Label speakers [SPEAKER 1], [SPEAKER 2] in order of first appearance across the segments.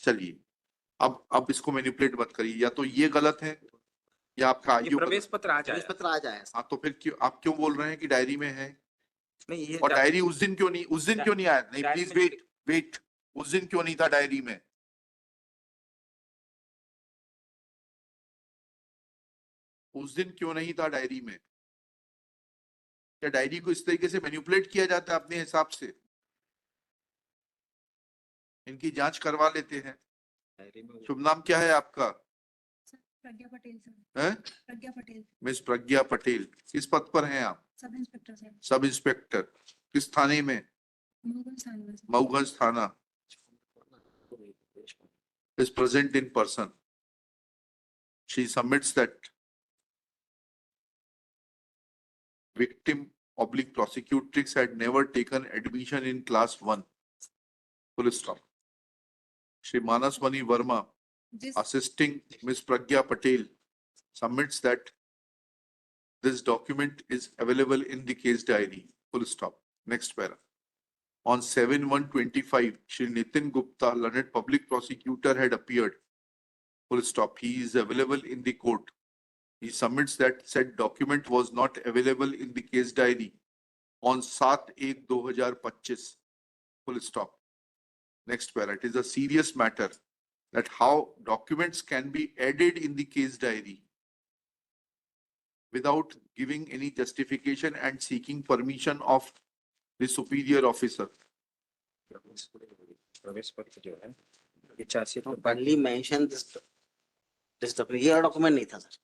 [SPEAKER 1] चलिए, अब इसको मैनिपुलेट मत करिए, या तो ये गलत है या आपका
[SPEAKER 2] ये
[SPEAKER 1] आयु
[SPEAKER 2] प्रवेश पत्र आ
[SPEAKER 3] प्रवेश
[SPEAKER 2] जाए।
[SPEAKER 3] पत्र आ जाए।
[SPEAKER 1] हाँ, तो फिर क्यों आप क्यों बोल रहे हैं कि डायरी में है?
[SPEAKER 2] नहीं, ये
[SPEAKER 1] और डायरी उस दिन क्यों नहीं आया? नहीं,
[SPEAKER 2] डायरी
[SPEAKER 1] प्लीज
[SPEAKER 2] में
[SPEAKER 1] वेट, उस दिन क्यों नहीं था डायरी में? उस दिन क्यों नहीं था डायरी में? क्या डायरी को इस तरीके से मैनिपुलेट किया जाता है अपने हिसाब से? इनकी जांच करवा लेते हैं। शुभ नाम क्या है आपका?
[SPEAKER 4] प्रज्ञा पटेल सर।
[SPEAKER 1] हैं?
[SPEAKER 4] प्रज्ञा पटेल।
[SPEAKER 1] मिस प्रज्ञा पटेल, किस पद पर हैं आप?
[SPEAKER 4] Sub inspector sir.
[SPEAKER 1] Sub inspector, किस थाने में?
[SPEAKER 4] मऊगंज थाने में सर।
[SPEAKER 1] मऊगंज थाना। is present in person. She submits that victim oblique prosecutrix had never taken admission in class 1. Full stop. Shri Manaswani Verma, assisting Miss Pragya Patel, submits that this document is available in the case diary. Full stop. Next para. On 7/1/25, Shri Nitin Gupta, learned public prosecutor, had appeared. Full stop. He is available in the court. He submits that said document was not available in the case diary on 7/1/2025. Full stop. Next para. It is a serious matter that how documents can be added in the case diary without giving any justification and seeking permission of the superior officer.
[SPEAKER 2] प्रवेश पत्र जो है ये chargesheet में
[SPEAKER 3] Only mention this document, ये document नहीं था sir,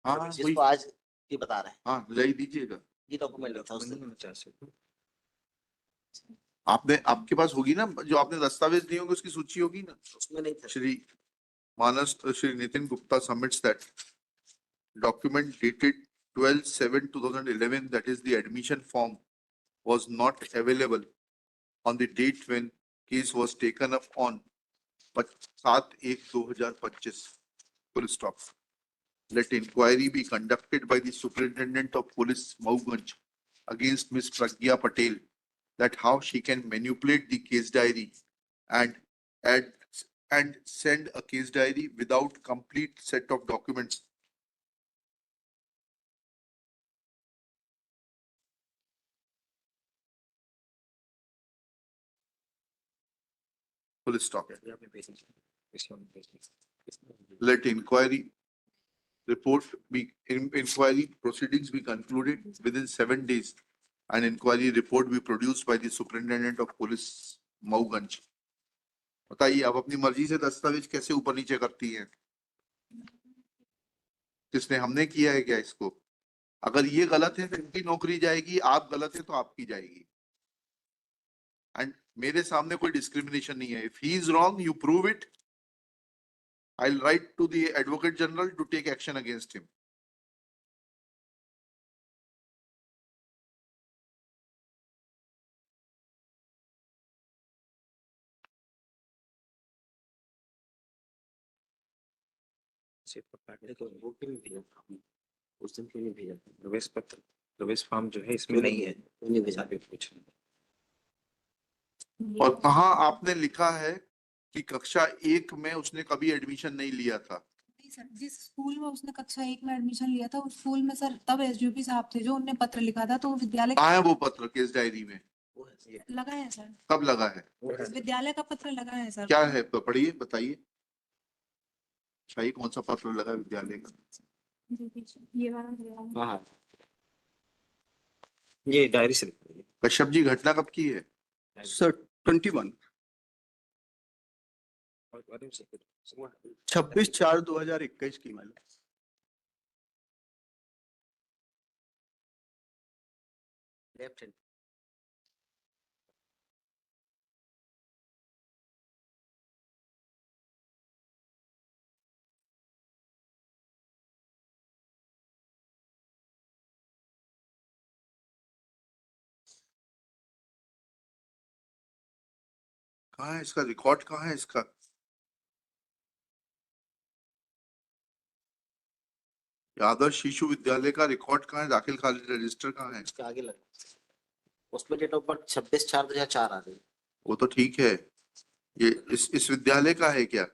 [SPEAKER 1] हाँ,
[SPEAKER 3] जिसको आज ये बता रहे हैं,
[SPEAKER 1] हाँ, ले दीजिएगा।
[SPEAKER 3] ये डॉक्यूमेंट नहीं था उस दिन।
[SPEAKER 2] चार्जशीट
[SPEAKER 1] आपके पास होगी ना, जो आपने दस्तावेज दिए होंगे उसकी सूची होगी ना।
[SPEAKER 3] उसमें नहीं था।
[SPEAKER 1] Shri Nitin Gupta submits that document dated 12/7/2011, that is the admission form, was not available on the date when case was taken up on 7/1/2025. Full stop. Let inquiry be conducted by the Superintendent of Police Mauganj against Miss Pragya Patel, that how she can manipulate the case diary and add and send a case diary without complete set of documents. Full stop. Let inquiry proceedings be concluded within 7 days. An inquiry report be produced by the Superintendent of Police Mauganj. बताइए, आप अपनी मर्जी से दस्तावेज कैसे ऊपर नीचे करती हैं? किसने? हमने किया है क्या इसको? अगर ये गलत है तो इनकी नौकरी जाएगी, आप गलत है तो आपकी जाएगी। एंड मेरे सामने कोई डिस्क्रिमिनेशन नहीं है। If he is wrong, you prove it, I will write to the advocate general to take action against him.
[SPEAKER 2] उस दिन क्यों नहीं भेजा? प्रवेश पत्र, प्रवेश फॉर्म जो है इसमें नहीं है,
[SPEAKER 3] नहीं भेजा।
[SPEAKER 2] कुछ
[SPEAKER 1] और कहाँ आपने लिखा है कि कक्षा 1 में उसने कभी एडमिशन नहीं लिया था?
[SPEAKER 4] नहीं सर, जिस स्कूल में उसने कक्षा 1 में एडमिशन लिया था उस स्कूल में सर तब एसडीओपी साहब थे जो उन्होंने पत्र लिखा था, तो विद्यालय
[SPEAKER 1] कहाँ है वो पत्र केस डायरी में?
[SPEAKER 4] लगा है सर।
[SPEAKER 1] कब लगा है?
[SPEAKER 4] विद्यालय का पत्र लगा है सर।
[SPEAKER 1] क्या है? पढ़िए, बताइए। शाही कौन सा पत्र लगा विद्यालय का?
[SPEAKER 4] ये वाला।
[SPEAKER 2] हाँ, ये डायरी से
[SPEAKER 1] कश्यप जी, घटना कब की है?
[SPEAKER 5] सर 21 26/4/2021 की मैंने।
[SPEAKER 3] लेफ्ट हैंड
[SPEAKER 1] कहाँ है इसका रिकॉर्ड? कहाँ है इसका? आदर्श शिशु विद्यालय का रिकॉर्ड कहाँ है? दाखिल खारिज रजिस्टर कहाँ है?
[SPEAKER 3] इसके आगे लगा, उसमें डेट ऑफ बर्थ 26/4/2004 आ गई।
[SPEAKER 1] वो तो ठीक है, ये इस विद्यालय का है क्या?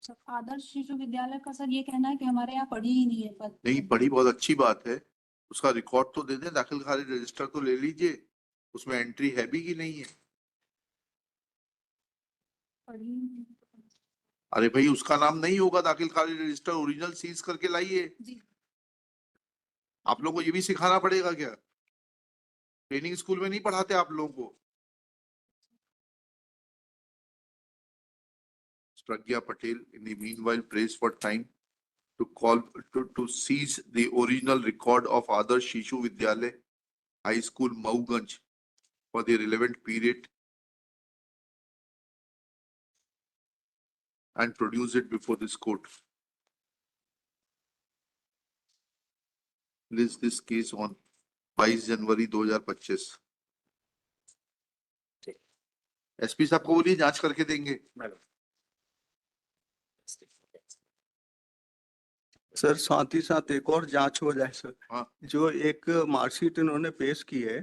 [SPEAKER 4] सर आदर्श शिशु विद्यालय का सर ये कहना है कि हमारे यहाँ पढ़ी ही नहीं है पर
[SPEAKER 1] नहीं पढ़ी, बहुत अच्छी बात है। उसका रिकॉर्ड तो दे दें, दाखिल खारिज रजिस्टर तो ले लीजिए, उसमें एंट्री है भी कि नहीं है।
[SPEAKER 4] पढ़ी ही नहीं है।
[SPEAKER 1] अरे भाई उसका नाम नहीं होगा दाखिल खारिज रजिस्टर, ओरिजिनल सीज करके लाइए।
[SPEAKER 4] जी
[SPEAKER 1] आप लोगों को ये भी सिखाना पड़ेगा क्या? ट्रेनिंग स्कूल में नहीं पढ़ाते आप लोगों को? Pragya Patel in the meanwhile prays for time to seize the original record of Adarsh Shishu Vidyalay High School Mauganj for the relevant period and produce it before this court. List this case on 22 जनवरी 2025।
[SPEAKER 2] ठीक।
[SPEAKER 1] SP साहब को बोलिए जांच करके देंगे।
[SPEAKER 2] Madam
[SPEAKER 5] sir साथ ही साथ एक और जांच हो जाए सर।
[SPEAKER 1] हाँ।
[SPEAKER 5] जो एक मार्कशीट इन्होंने पेश की है